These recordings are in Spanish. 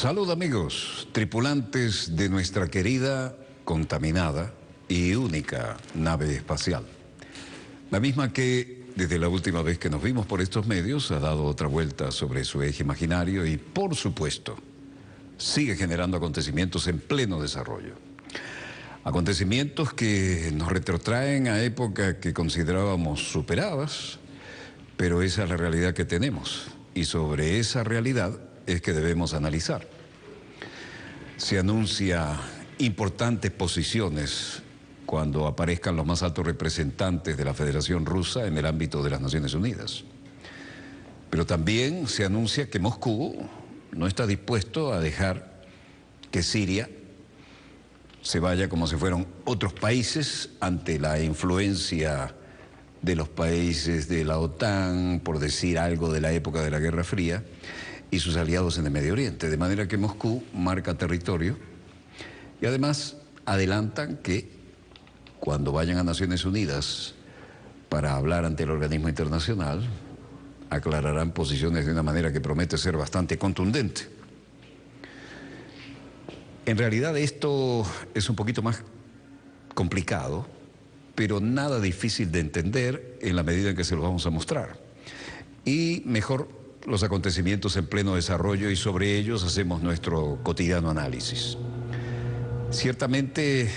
Salud amigos, tripulantes de nuestra querida, contaminada y única nave espacial. La misma que desde la última vez que nos vimos por estos medios ha dado otra vuelta sobre su eje imaginario y por supuesto sigue generando acontecimientos en pleno desarrollo. Acontecimientos que nos retrotraen a épocas que considerábamos superadas, pero esa es la realidad que tenemos y sobre esa realidad es que debemos analizar. Se anuncia importantes posiciones cuando aparezcan los más altos representantes de la Federación Rusa en el ámbito de las Naciones Unidas. Pero también se anuncia que Moscú no está dispuesto a dejar que Siria se vaya como si fueran otros países ante la influencia de los países de la OTAN, por decir algo de la época de la Guerra Fría, y sus aliados en el Medio Oriente. De manera que Moscú marca territorio y además adelantan que cuando vayan a Naciones Unidas para hablar ante el organismo internacional, aclararán posiciones de una manera que promete ser bastante contundente. En realidad esto es un poquito más complicado, pero nada difícil de entender en la medida en que se lo vamos a mostrar. Y mejor los acontecimientos en pleno desarrollo y sobre ellos hacemos nuestro cotidiano análisis. Ciertamente,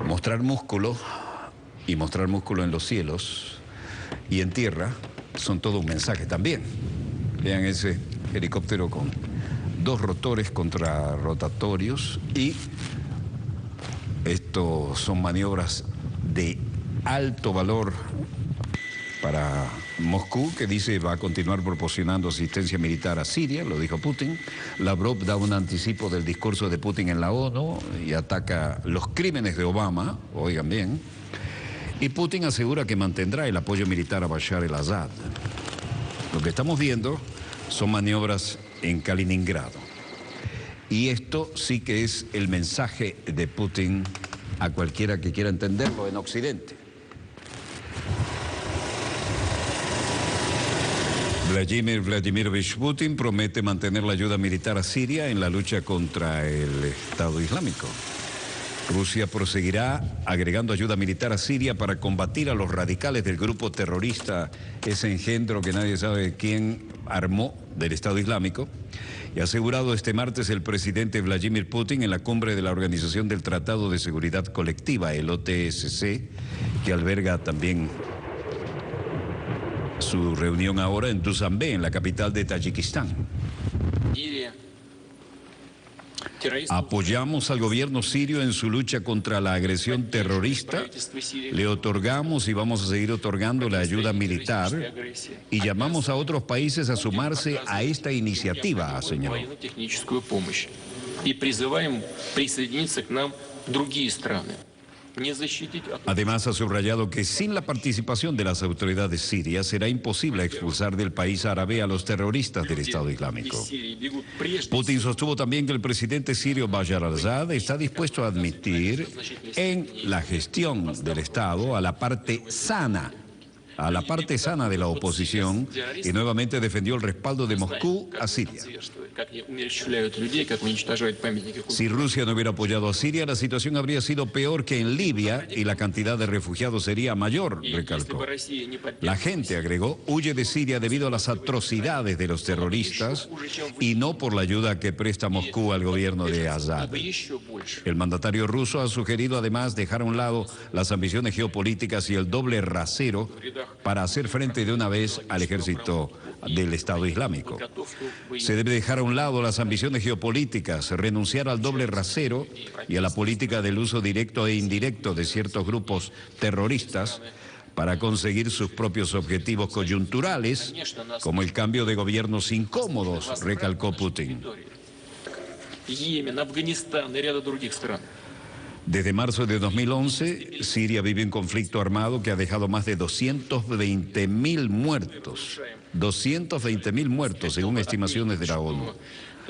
mostrar músculo y mostrar músculo en los cielos y en tierra son todo un mensaje también. Vean ese helicóptero con dos rotores contrarrotatorios y esto son maniobras de alto valor para Moscú, que dice va a continuar proporcionando asistencia militar a Siria, lo dijo Putin. Lavrov da un anticipo del discurso de Putin en la ONU y ataca los crímenes de Obama, oigan bien. Y Putin asegura que mantendrá el apoyo militar a Bashar el-Assad. Lo que estamos viendo son maniobras en Kaliningrado. Y esto sí que es el mensaje de Putin a cualquiera que quiera entenderlo en Occidente. Vladimir Vladimirovich Putin promete mantener la ayuda militar a Siria en la lucha contra el Estado Islámico. Rusia proseguirá agregando ayuda militar a Siria para combatir a los radicales del grupo terrorista, ese engendro que nadie sabe quién armó del Estado Islámico, y ha asegurado este martes el presidente Vladimir Putin en la cumbre de la Organización del Tratado de Seguridad Colectiva, el OTSC, que alberga también su reunión ahora en Dushanbe, en la capital de Tayikistán. Apoyamos al gobierno sirio en su lucha contra la agresión terrorista, le otorgamos y vamos a seguir otorgando la ayuda militar y llamamos a otros países a sumarse a esta iniciativa, señor. Además, ha subrayado que sin la participación de las autoridades sirias será imposible expulsar del país árabe a los terroristas del Estado Islámico. Putin sostuvo también que el presidente sirio Bashar al-Assad está dispuesto a admitir en la gestión del Estado a la parte sana de la oposición y nuevamente defendió el respaldo de Moscú a Siria. Si Rusia no hubiera apoyado a Siria, la situación habría sido peor que en Libia y la cantidad de refugiados sería mayor, recalcó. La gente, agregó, huye de Siria debido a las atrocidades de los terroristas y no por la ayuda que presta Moscú al gobierno de Assad. El mandatario ruso ha sugerido además dejar a un lado las ambiciones geopolíticas y el doble rasero para hacer frente de una vez al ejército del Estado Islámico. Se debe dejar a un lado las ambiciones geopolíticas, renunciar al doble rasero y a la política del uso directo e indirecto de ciertos grupos terroristas para conseguir sus propios objetivos coyunturales, como el cambio de gobiernos incómodos, recalcó Putin. Desde marzo de 2011, Siria vive un conflicto armado que ha dejado más de 220.000 muertos. 220.000 muertos, según estimaciones de la ONU.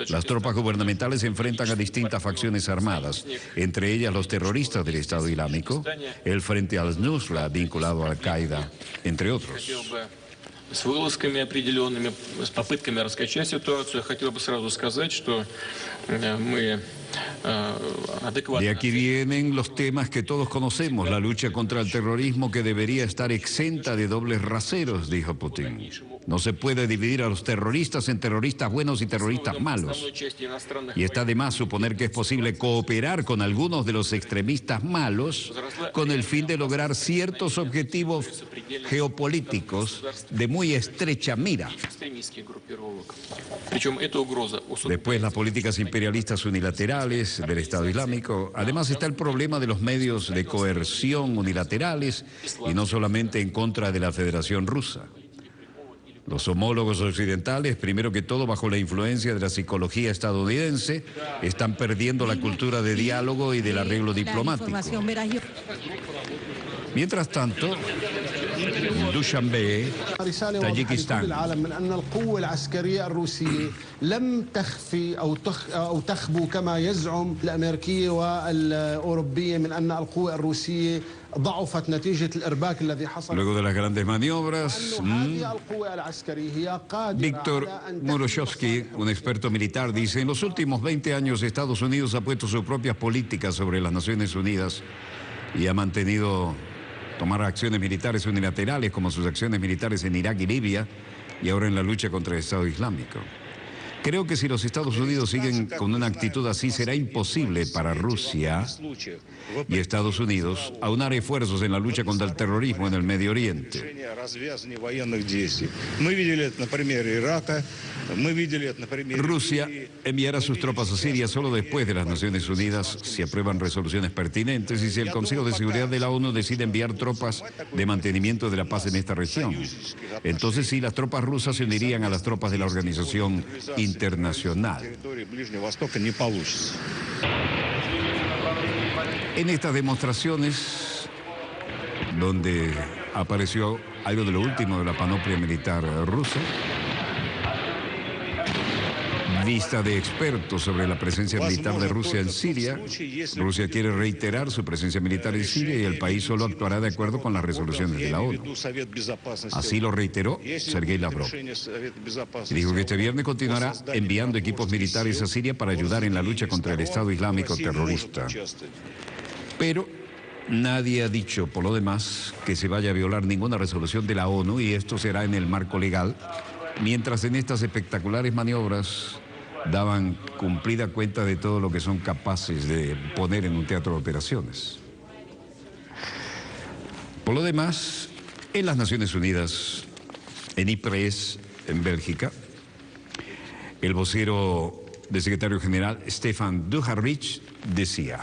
Las tropas gubernamentales se enfrentan a distintas facciones armadas, entre ellas los terroristas del Estado Islámico, el Frente al-Nusra vinculado a Al-Qaeda, entre otros. с вылазками определенными, с попытками раскачать ситуацию. Я хотел бы сразу сказать, что мы De aquí vienen los temas que todos conocemos, la lucha contra el terrorismo que debería estar exenta de dobles raseros, dijo Putin. No se puede dividir a los terroristas en terroristas buenos y terroristas malos. Y está de más suponer que es posible cooperar con algunos de los extremistas malos con el fin de lograr ciertos objetivos geopolíticos de muy estrecha mira. Después, las políticas imperialistas unilaterales del Estado Islámico. Además está el problema de los medios de coerción unilaterales y no solamente en contra de la Federación Rusa. Los homólogos occidentales, primero que todo bajo la influencia de la psicología estadounidense, están perdiendo la cultura de diálogo y del arreglo diplomático. Mientras tanto, Dushanbe, Tayikistán. Luego de las grandes maniobras, Víctor Muroshovsky, un experto militar, dice: en los últimos 20 años Estados Unidos ha puesto sus propias políticas sobre las Naciones Unidas y ha mantenido tomar acciones militares unilaterales como sus acciones militares en Irak y Libia y ahora en la lucha contra el Estado Islámico. Creo que si los Estados Unidos siguen con una actitud así, será imposible para Rusia y Estados Unidos aunar esfuerzos en la lucha contra el terrorismo en el Medio Oriente. Rusia enviará sus tropas a Siria solo después de las Naciones Unidas si aprueban resoluciones pertinentes y si el Consejo de Seguridad de la ONU decide enviar tropas de mantenimiento de la paz en esta región. Entonces sí, las tropas rusas se unirían a las tropas de la organización internacional. En estas demostraciones, donde apareció algo de lo último de la panoplia militar rusa, vista de expertos sobre la presencia militar de Rusia en Siria. Rusia quiere reiterar su presencia militar en Siria y el país solo actuará de acuerdo con las resoluciones de la ONU. Así lo reiteró Sergei Lavrov. Y dijo que este viernes continuará enviando equipos militares a Siria para ayudar en la lucha contra el Estado Islámico terrorista. Pero nadie ha dicho, por lo demás, que se vaya a violar ninguna resolución de la ONU y esto será en el marco legal, mientras en estas espectaculares maniobras daban cumplida cuenta de todo lo que son capaces de poner en un teatro de operaciones. Por lo demás, en las Naciones Unidas, en Ypres, en Bélgica, el vocero del secretario general, Stefan Dujarric, decía: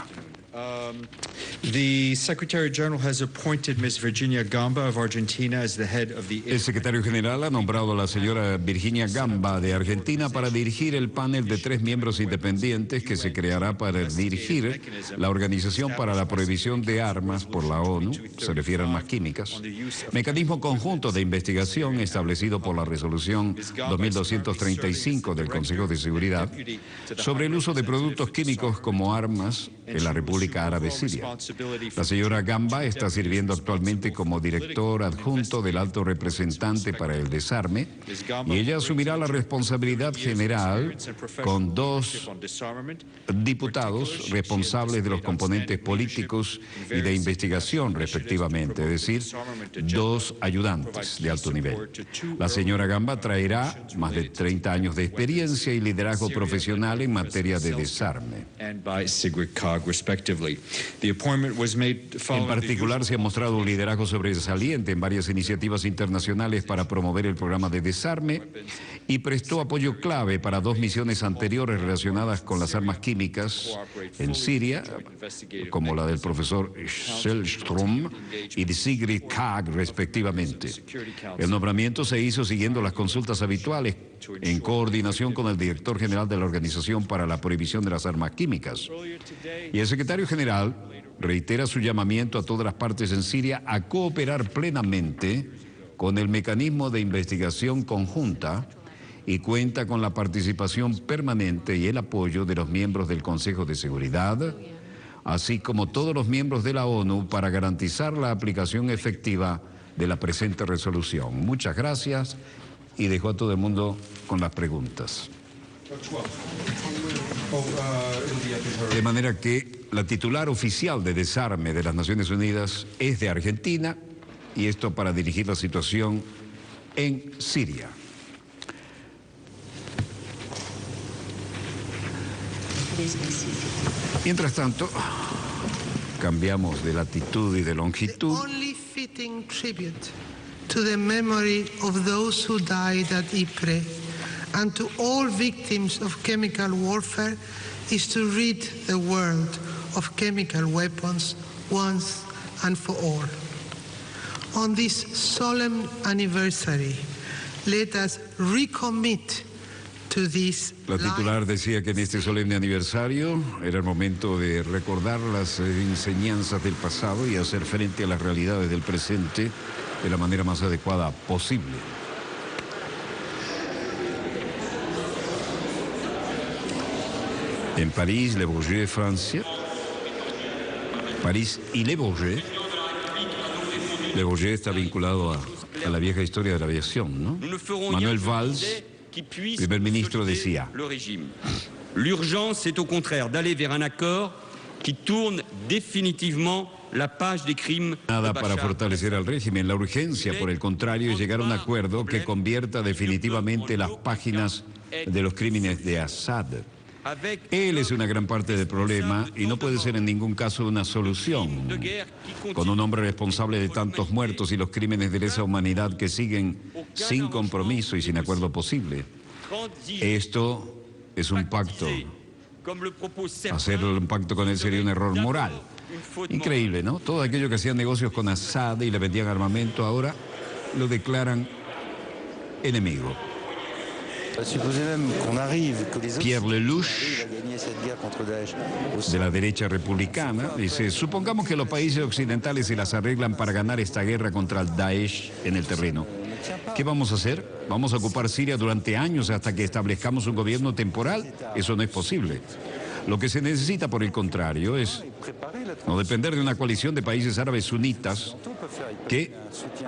The Secretary General has appointed Ms. Virginia Gamba of Argentina as the head of the... El secretario general ha nombrado a la señora Virginia Gamba de Argentina para dirigir el panel de 3 miembros independientes que se creará para dirigir la Organización para la Prohibición de Armas por la ONU, se refiere a armas químicas, mecanismo conjunto de investigación establecido por la resolución 2235 del Consejo de Seguridad sobre el uso de productos químicos como armas en la República Árabe Siria. La señora Gamba está sirviendo actualmente como director adjunto del Alto Representante para el Desarme y ella asumirá la responsabilidad general con 2 diputados responsables de los componentes políticos y de investigación respectivamente, es decir, 2 ayudantes de alto nivel. La señora Gamba traerá más de 30 años de experiencia y liderazgo profesional en materia de desarme. En particular, se ha mostrado un liderazgo sobresaliente en varias iniciativas internacionales para promover el programa de desarme y prestó apoyo clave para 2 misiones anteriores relacionadas con las armas químicas en Siria, como la del profesor Shellstrom y de Sigrid Kaag, respectivamente. El nombramiento se hizo siguiendo las consultas habituales en coordinación con el director general de la Organización para la Prohibición de las Armas Químicas. Y el secretario general reitera su llamamiento a todas las partes en Siria a cooperar plenamente con el mecanismo de investigación conjunta y cuenta con la participación permanente y el apoyo de los miembros del Consejo de Seguridad, así como todos los miembros de la ONU para garantizar la aplicación efectiva de la presente resolución. Muchas gracias y dejo a todo el mundo con las preguntas. De manera que la titular oficial de desarme de las Naciones Unidas es de Argentina, y esto para dirigir la situación en Siria. Mientras tanto, cambiamos de latitud y de longitud. Only fitting tribute to the memory of those who died at Ypres and to all victims of chemical warfare is to rid the world of chemical weapons once and for all. On this solemn anniversary, let us recommit to this. La titular decía que en este solemne aniversario era el momento de recordar las enseñanzas del pasado y hacer frente a las realidades del presente de la manera más adecuada posible. En París, Le Bourget, Francia. París y Le Bourget. Le Bourget está vinculado a la vieja historia de la aviación, ¿no? Manuel Valls, primer ministro, decía: l'urgence est au contraire d'aller vers un accord qui tourne définitivement la page des crimes. Nada para fortalecer al régimen. La urgencia, por el contrario, es llegar a un acuerdo que convierta definitivamente las páginas de los crímenes de Assad. Él es una gran parte del problema y no puede ser en ningún caso una solución. Con un hombre responsable de tantos muertos y los crímenes de lesa humanidad que siguen sin compromiso y sin acuerdo posible. Esto es un pacto. Hacer un pacto con él sería un error moral. Increíble, ¿no? Todo aquello que hacían negocios con Assad y le vendían armamento, ahora lo declaran enemigo. Pierre Lelouch, de la derecha republicana, dice: supongamos que los países occidentales se las arreglan para ganar esta guerra contra el Daesh en el terreno. ¿Qué vamos a hacer? ¿Vamos a ocupar Siria durante años hasta que establezcamos un gobierno temporal? Eso no es posible. Lo que se necesita, por el contrario, es no depender de una coalición de países árabes sunitas que,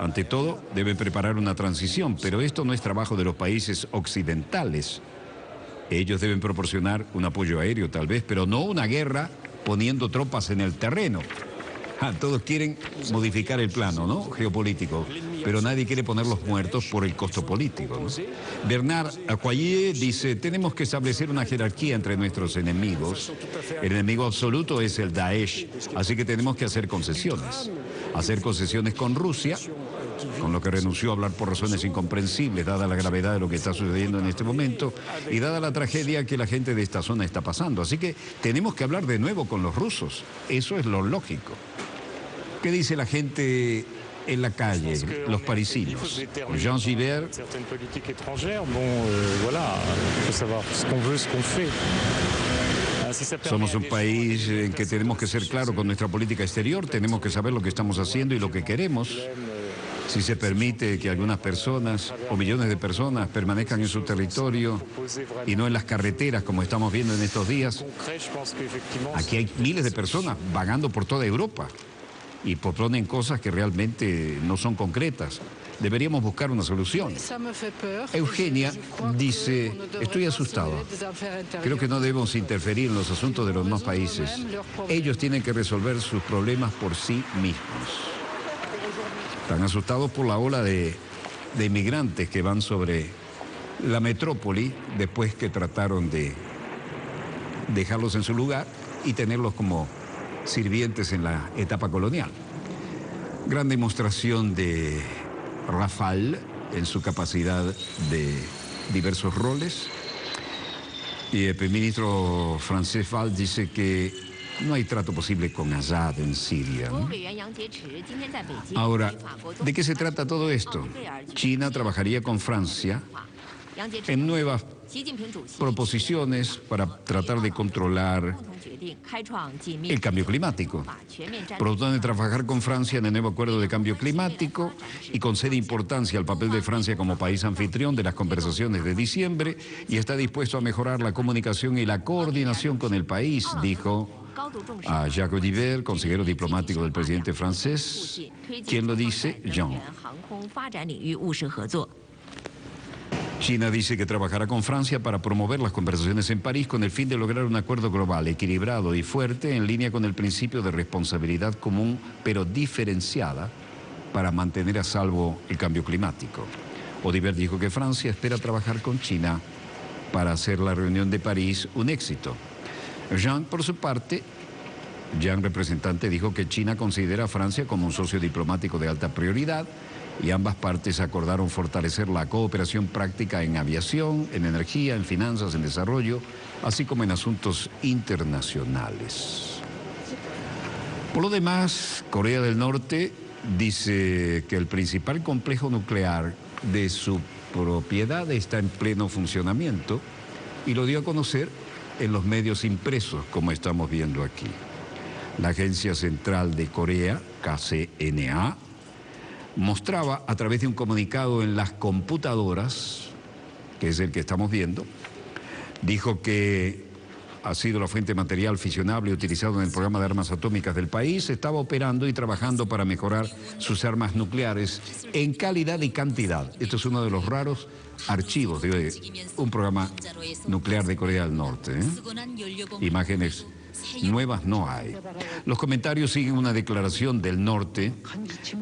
ante todo, deben preparar una transición. Pero esto no es trabajo de los países occidentales. Ellos deben proporcionar un apoyo aéreo, tal vez, pero no una guerra poniendo tropas en el terreno. Todos quieren modificar el plano, ¿no?, geopolítico, pero nadie quiere poner los muertos por el costo político, ¿no? Bernard Accoyer dice: tenemos que establecer una jerarquía entre nuestros enemigos. El enemigo absoluto es el Daesh, así que tenemos que hacer concesiones. Hacer concesiones con Rusia, con lo que renunció a hablar por razones incomprensibles, dada la gravedad de lo que está sucediendo en este momento y dada la tragedia que la gente de esta zona está pasando. Así que tenemos que hablar de nuevo con los rusos. Eso es lo lógico. ¿Qué dice la gente en la calle, los parisinos? Jean Gibert. Somos un país en que tenemos que ser claros con nuestra política exterior, tenemos que saber lo que estamos haciendo y lo que queremos. Si se permite que algunas personas o millones de personas permanezcan en su territorio y no en las carreteras como estamos viendo en estos días, aquí hay miles de personas vagando por toda Europa y proponen cosas que realmente no son concretas. Deberíamos buscar una solución. Eugenia dice: estoy asustado. Creo que no debemos interferir en los asuntos de los demás países. Ellos tienen que resolver sus problemas por sí mismos. Están asustados por la ola de inmigrantes que van sobre la metrópoli después que trataron de dejarlos en su lugar y tenerlos como sirvientes en la etapa colonial. Gran demostración de Rafale en su capacidad de diversos roles. Y el primer ministro francés Valls dice que no hay trato posible con Assad en Siria, ¿no? Ahora, ¿de qué se trata todo esto? China trabajaría con Francia en nuevas proposiciones para tratar de controlar el cambio climático. Propone trabajar con Francia en el nuevo acuerdo de cambio climático y concede importancia al papel de Francia como país anfitrión de las conversaciones de diciembre y está dispuesto a mejorar la comunicación y la coordinación con el país, dijo a Jacques Oliver, consejero diplomático del presidente francés. ¿Quién lo dice? Jean. China dice que trabajará con Francia para promover las conversaciones en París con el fin de lograr un acuerdo global equilibrado y fuerte en línea con el principio de responsabilidad común, pero diferenciada, para mantener a salvo el cambio climático. Oliver dijo que Francia espera trabajar con China para hacer la reunión de París un éxito. Jean, por su parte, Jean, representante, dijo que China considera a Francia como un socio diplomático de alta prioridad y ambas partes acordaron fortalecer la cooperación práctica en aviación, en energía, en finanzas, en desarrollo, así como en asuntos internacionales. Por lo demás, Corea del Norte dice que el principal complejo nuclear de su propiedad está en pleno funcionamiento y lo dio a conocer en los medios impresos, como estamos viendo aquí. La Agencia Central de Corea, KCNA, mostraba a través de un comunicado en las computadoras, que es el que estamos viendo, dijo que ha sido la fuente de material fisionable utilizado en el programa de armas atómicas del país, estaba operando y trabajando para mejorar sus armas nucleares en calidad y cantidad. Esto es uno de los raros archivos de un programa nuclear de Corea del Norte. Imágenes nuevas no hay. Los comentarios siguen una declaración del norte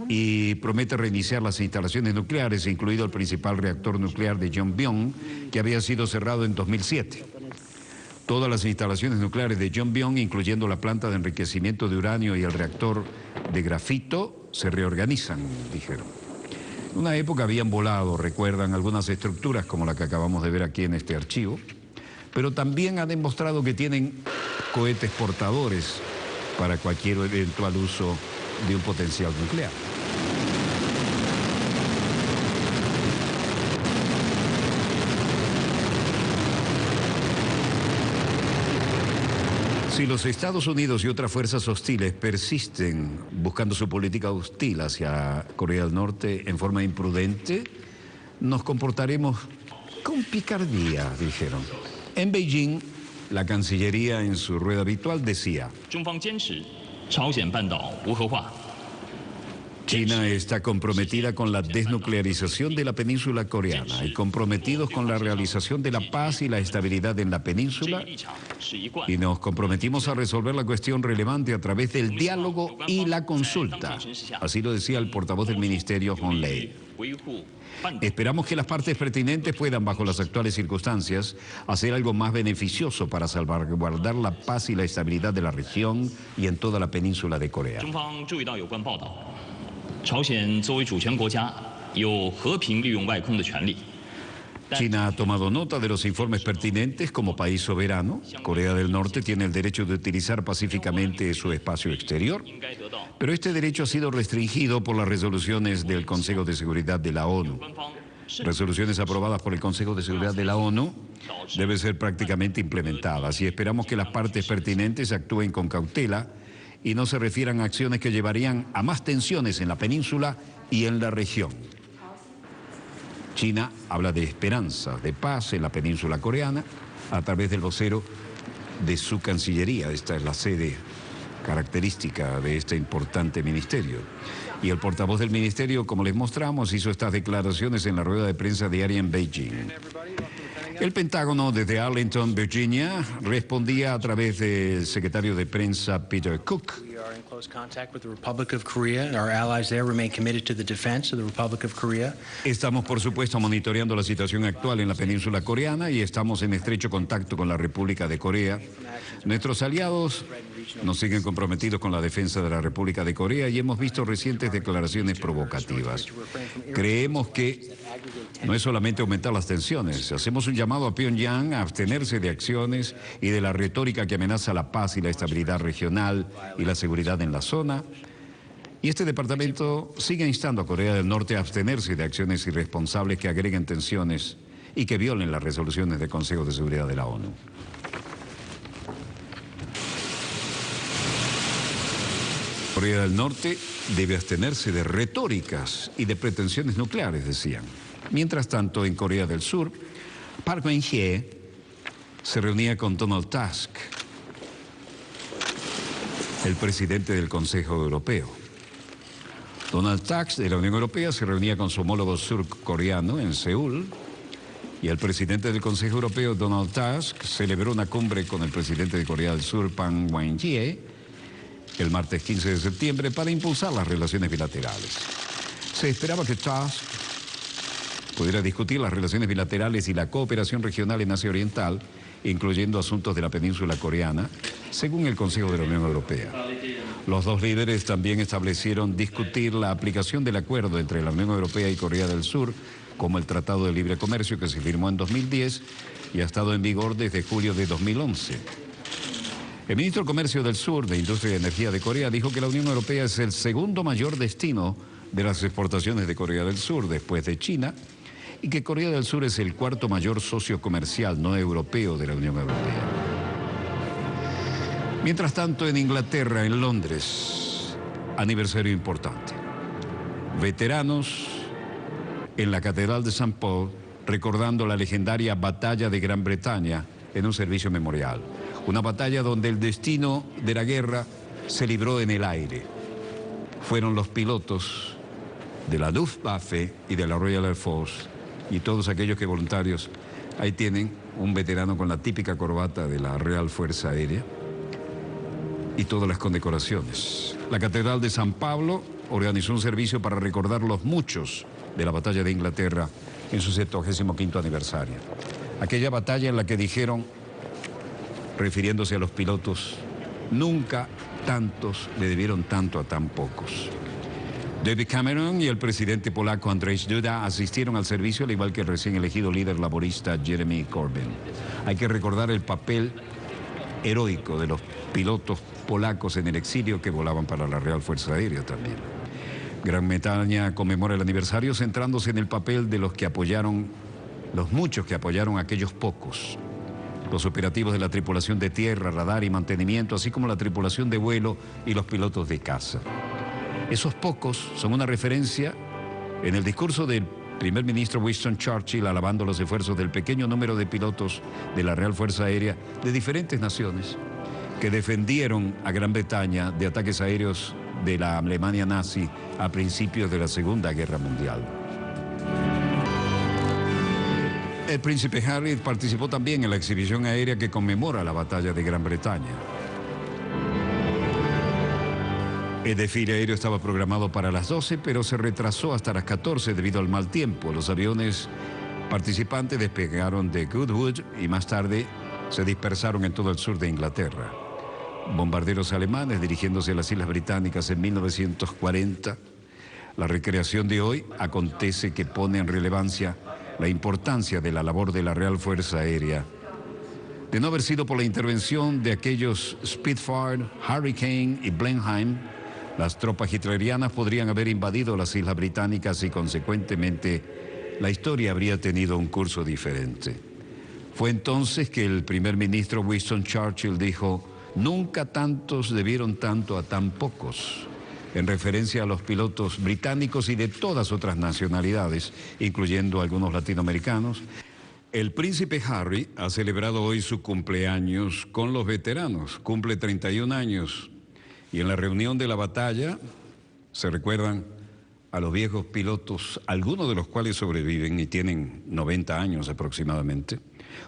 y promete reiniciar las instalaciones nucleares, incluido el principal reactor nuclear de Yongbyon, que había sido cerrado en 2007. Todas las instalaciones nucleares de Yongbyon, incluyendo la planta de enriquecimiento de uranio y el reactor de grafito, se reorganizan, dijeron. En una época habían volado, recuerdan, algunas estructuras como la que acabamos de ver aquí en este archivo, pero también han demostrado que tienen cohetes portadores para cualquier eventual uso de un potencial nuclear. Si los Estados Unidos y otras fuerzas hostiles persisten buscando su política hostil hacia Corea del Norte en forma imprudente, nos comportaremos con picardía, dijeron. En Beijing, la Cancillería en su rueda habitual decía: China está comprometida con la desnuclearización de la península coreana y comprometidos con la realización de la paz y la estabilidad en la península, y nos comprometimos a resolver la cuestión relevante a través del diálogo y la consulta. Así lo decía el portavoz del ministerio, Hong Lei. Esperamos que las partes pertinentes puedan, bajo las actuales circunstancias, hacer algo más beneficioso para salvaguardar la paz y la estabilidad de la región y en toda la península de Corea. China ha tomado nota de los informes pertinentes como país soberano. Corea del Norte tiene el derecho de utilizar pacíficamente su espacio exterior, pero este derecho ha sido restringido por las resoluciones del Consejo de Seguridad de la ONU. Resoluciones aprobadas por el Consejo de Seguridad de la ONU deben ser prácticamente implementadas y esperamos que las partes pertinentes actúen con cautela y no se refieran a acciones que llevarían a más tensiones en la península y en la región. China habla de esperanza, de paz en la península coreana a través del vocero de su Cancillería. Esta es la sede característica de este importante ministerio. Y el portavoz del ministerio, como les mostramos, hizo estas declaraciones en la rueda de prensa diaria en Beijing. El Pentágono desde Arlington, Virginia, respondía a través del secretario de prensa Peter Cook. Estamos, por supuesto, monitoreando la situación actual en la península coreana y estamos en estrecho contacto con la República de Corea. Nuestros aliados nos siguen comprometidos con la defensa de la República de Corea y hemos visto recientes declaraciones provocativas. Creemos que no es solamente aumentar las tensiones. Hacemos un llamado a Pyongyang a abstenerse de acciones y de la retórica que amenaza la paz y la estabilidad regional y la seguridad en la zona. Y este departamento sigue instando a Corea del Norte a abstenerse de acciones irresponsables que agreguen tensiones y que violen las resoluciones del Consejo de Seguridad de la ONU. Corea del Norte debe abstenerse de retóricas y de pretensiones nucleares, decían. Mientras tanto, en Corea del Sur, Park Geun-hye se reunía con Donald Tusk. el presidente del Consejo Europeo. Donald Tusk de la Unión Europea se reunía con su homólogo surcoreano en Seúl y el presidente del Consejo Europeo, Donald Tusk, celebró una cumbre con el presidente de Corea del Sur, Park Geun-hye, el martes 15 de septiembre para impulsar las relaciones bilaterales. Se esperaba que Tusk pudiera discutir las relaciones bilaterales y la cooperación regional en Asia Oriental, incluyendo asuntos de la península coreana, según el Consejo de la Unión Europea. Los dos líderes también establecieron discutir la aplicación del acuerdo entre la Unión Europea y Corea del Sur, como el Tratado de Libre Comercio que se firmó en 2010 y ha estado en vigor desde julio de 2011. El ministro de Comercio del Sur, de Industria y Energía de Corea, dijo que la Unión Europea es el segundo mayor destino de las exportaciones de Corea del Sur, después de China, y que Corea del Sur es el cuarto mayor socio comercial no europeo de la Unión Europea. Mientras tanto, en Inglaterra, en Londres, aniversario importante. Veteranos en la Catedral de St. Paul, recordando la legendaria Batalla de Gran Bretaña en un servicio memorial. Una batalla donde el destino de la guerra se libró en el aire. Fueron los pilotos de la Luftwaffe y de la Royal Air Force y todos aquellos que voluntarios. Ahí tienen un veterano con la típica corbata de la Real Fuerza Aérea y todas las condecoraciones. La Catedral de San Pablo organizó un servicio para recordar los muchos de la batalla de Inglaterra en su 75º aniversario. Aquella batalla en la que dijeron, refiriéndose a los pilotos, nunca tantos le debieron tanto a tan pocos. David Cameron y el presidente polaco Andrzej Duda asistieron al servicio, al igual que el recién elegido líder laborista Jeremy Corbyn. Hay que recordar el papel heroico de los pilotos polacos en el exilio que volaban para la Real Fuerza Aérea también. Gran Bretaña conmemora el aniversario centrándose en el papel de los que apoyaron, los muchos que apoyaron a aquellos pocos. Los operativos de la tripulación de tierra, radar y mantenimiento, así como la tripulación de vuelo y los pilotos de caza. Esos pocos son una referencia en el discurso del primer ministro Winston Churchill, alabando los esfuerzos del pequeño número de pilotos de la Real Fuerza Aérea de diferentes naciones que defendieron a Gran Bretaña de ataques aéreos de la Alemania nazi a principios de la Segunda Guerra Mundial. El príncipe Harry participó también en la exhibición aérea que conmemora la batalla de Gran Bretaña. El desfile aéreo estaba programado para las 12, pero se retrasó hasta las 14 debido al mal tiempo. Los aviones participantes despegaron de Goodwood y más tarde se dispersaron en todo el sur de Inglaterra. Bombarderos alemanes dirigiéndose a las Islas Británicas en 1940. La recreación de hoy acontece que pone en relevancia la importancia de la labor de la Real Fuerza Aérea. De no haber sido por la intervención de aquellos Spitfire, Hurricane y Blenheim, las tropas hitlerianas podrían haber invadido las Islas Británicas y consecuentemente la historia habría tenido un curso diferente. Fue entonces que el primer ministro Winston Churchill dijo: nunca tantos debieron tanto a tan pocos, en referencia a los pilotos británicos y de todas otras nacionalidades, incluyendo algunos latinoamericanos. El príncipe Harry ha celebrado hoy su cumpleaños con los veteranos, cumple 31 años. Y en la reunión de la batalla se recuerdan a los viejos pilotos, algunos de los cuales sobreviven y tienen 90 años aproximadamente.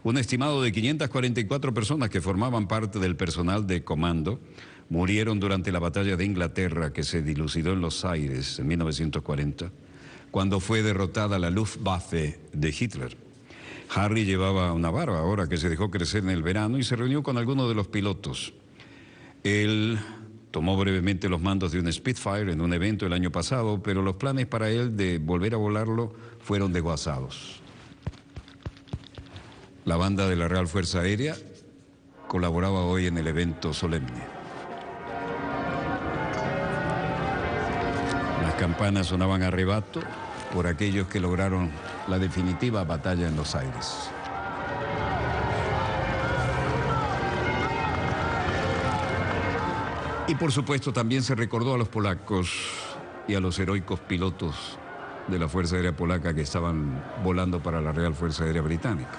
Un estimado de 544 personas que formaban parte del personal de comando murieron durante la batalla de Inglaterra que se dilucidó en los aires en 1940, cuando fue derrotada la Luftwaffe de Hitler. Harry llevaba una barba ahora que se dejó crecer en el verano y se reunió con algunos de los pilotos. Él tomó brevemente los mandos de un Spitfire en un evento el año pasado, pero los planes para él de volver a volarlo fueron desguazados. La banda de la Real Fuerza Aérea colaboraba hoy en el evento solemne. Las campanas sonaban a rebato por aquellos que lograron la definitiva batalla en los aires. Y por supuesto también se recordó a los polacos y a los heroicos pilotos de la Fuerza Aérea Polaca que estaban volando para la Real Fuerza Aérea Británica.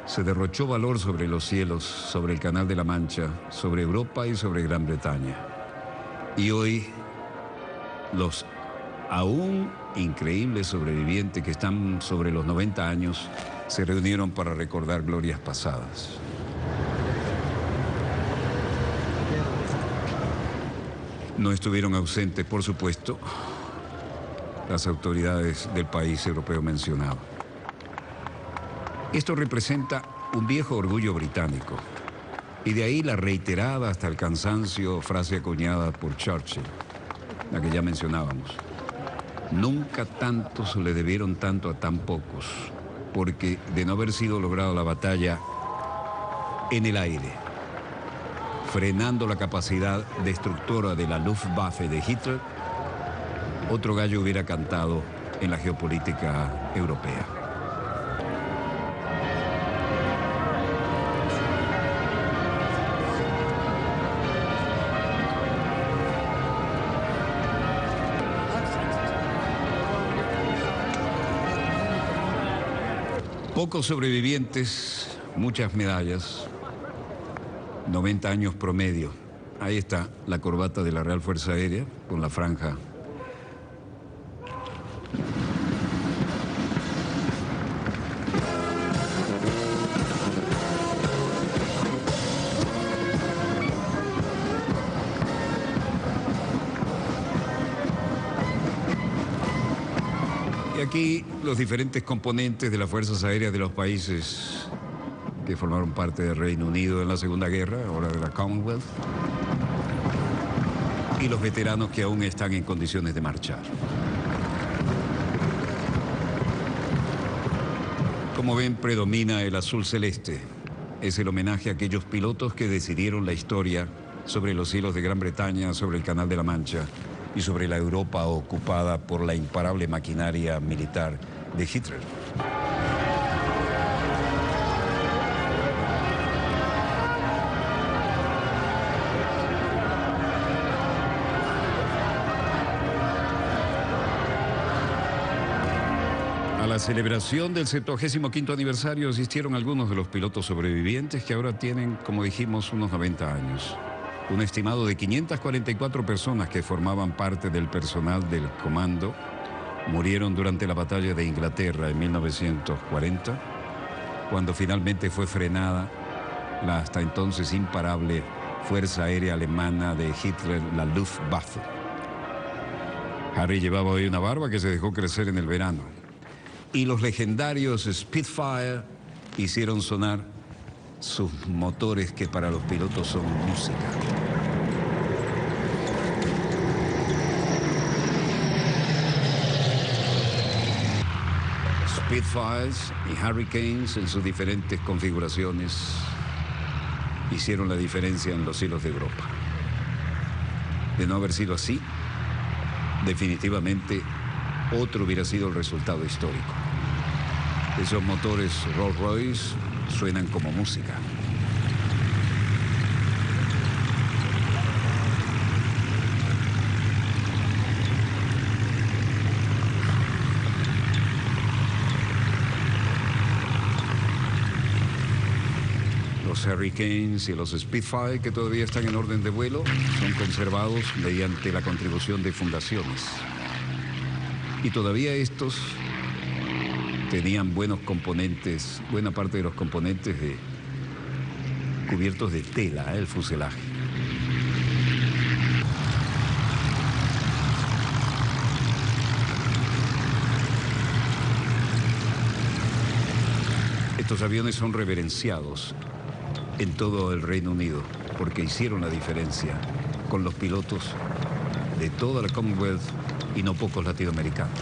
Se derrochó valor sobre los cielos, sobre el Canal de la Mancha, sobre Europa y sobre Gran Bretaña. Y hoy, los aún increíbles sobrevivientes que están sobre los 90 años se reunieron para recordar glorias pasadas. No estuvieron ausentes, por supuesto, las autoridades del país europeo mencionado. Esto representa un viejo orgullo británico, y de ahí la reiterada hasta el cansancio frase acuñada por Churchill, la que ya mencionábamos. Nunca tantos le debieron tanto a tan pocos, porque de no haber sido lograda la batalla en el aire, frenando la capacidad destructora de la Luftwaffe de Hitler, otro gallo hubiera cantado en la geopolítica europea. Pocos sobrevivientes, muchas medallas, 90 años promedio. Ahí está la corbata de la Real Fuerza Aérea con la franja. Y aquí los diferentes componentes de las Fuerzas Aéreas de los países que formaron parte del Reino Unido en la Segunda Guerra, ahora de la Commonwealth, y los veteranos que aún están en condiciones de marchar. Como ven, predomina el azul celeste. Es el homenaje a aquellos pilotos que decidieron la historia sobre los cielos de Gran Bretaña, sobre el Canal de la Mancha y sobre la Europa ocupada por la imparable maquinaria militar de Hitler. A la celebración del 75º aniversario asistieron algunos de los pilotos sobrevivientes que ahora tienen, como dijimos, unos 90 años. Un estimado de 544 personas que formaban parte del personal del comando murieron durante la batalla de Inglaterra en 1940, cuando finalmente fue frenada la hasta entonces imparable Fuerza Aérea Alemana de Hitler, la Luftwaffe. Harry llevaba hoy una barba que se dejó crecer en el verano. Y los legendarios Spitfire hicieron sonar sus motores que para los pilotos son música. Spitfires y Hurricanes en sus diferentes configuraciones hicieron la diferencia en los cielos de Europa. De no haber sido así, definitivamente otro hubiera sido el resultado histórico. Esos motores Rolls-Royce suenan como música. Los Hurricanes y los Spitfire, que todavía están en orden de vuelo, son conservados mediante la contribución de fundaciones. Y todavía estos tenían buenos componentes, buena parte de los componentes cubiertos de tela, el fuselaje. Estos aviones son reverenciados en todo el Reino Unido porque hicieron la diferencia con los pilotos de toda la Commonwealth y no pocos latinoamericanos.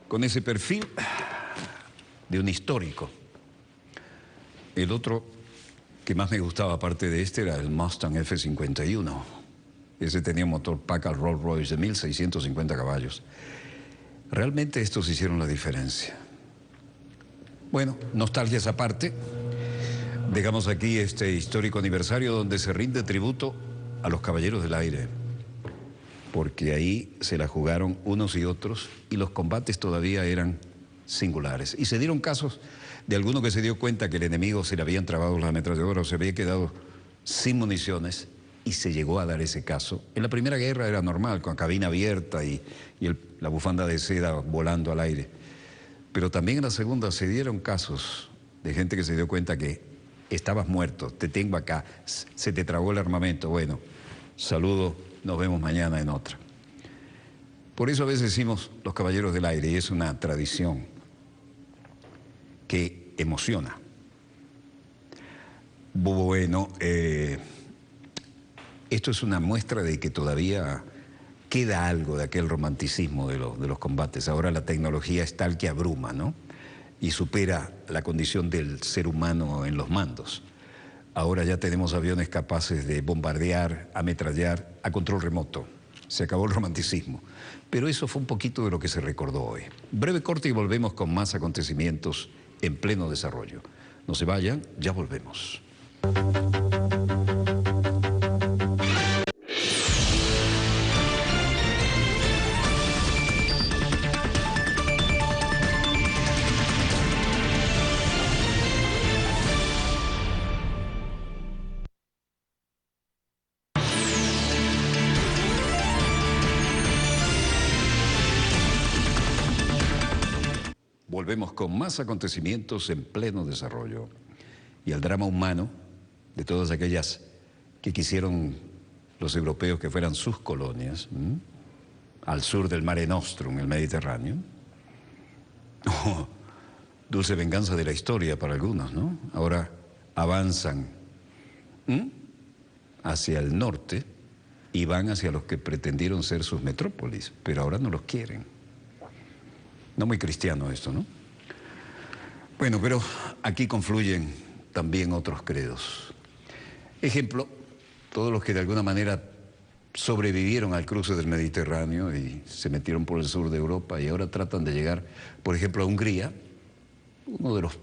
Con ese perfil de un histórico. El otro que más me gustaba aparte de este era el Mustang F51. Ese tenía un motor Packard Rolls-Royce de 1.650 caballos. Realmente estos hicieron la diferencia. Bueno, nostalgias aparte, dejamos aquí este histórico aniversario donde se rinde tributo a los Caballeros del Aire, porque ahí se la jugaron unos y otros y los combates todavía eran singulares. Y se dieron casos de alguno que se dio cuenta que el enemigo se le habían trabado las ametralladoras o se había quedado sin municiones, y se llegó a dar ese caso. En la Primera Guerra era normal, con cabina abierta y la bufanda de seda volando al aire. Pero también en la Segunda se dieron casos de gente que se dio cuenta que estabas muerto, te tengo acá, se te tragó el armamento. Bueno, saludo, nos vemos mañana en otra. Por eso a veces decimos los Caballeros del Aire, y es una tradición que emociona. Bueno, esto es una muestra de que todavía queda algo de aquel romanticismo de los combates. Ahora la tecnología es tal que abruma, ¿no? Y supera la condición del ser humano en los mandos. Ahora ya tenemos aviones capaces de bombardear, ametrallar a control remoto. Se acabó el romanticismo. Pero eso fue un poquito de lo que se recordó hoy. Breve corte y volvemos con más acontecimientos en pleno desarrollo. No se vayan, ya volvemos. Volvemos con más acontecimientos en pleno desarrollo y el drama humano de todas aquellas que quisieron los europeos que fueran sus colonias, al sur del Mare Nostrum, el Mediterráneo. Oh, dulce venganza de la historia para algunos, ¿no? Ahora avanzan hacia el norte y van hacia los que pretendieron ser sus metrópolis, pero ahora no los quieren. No muy cristiano esto, ¿no? Bueno, pero aquí confluyen también otros credos. Ejemplo, todos los que de alguna manera sobrevivieron al cruce del Mediterráneo y se metieron por el sur de Europa y ahora tratan de llegar, por ejemplo, a Hungría, uno de los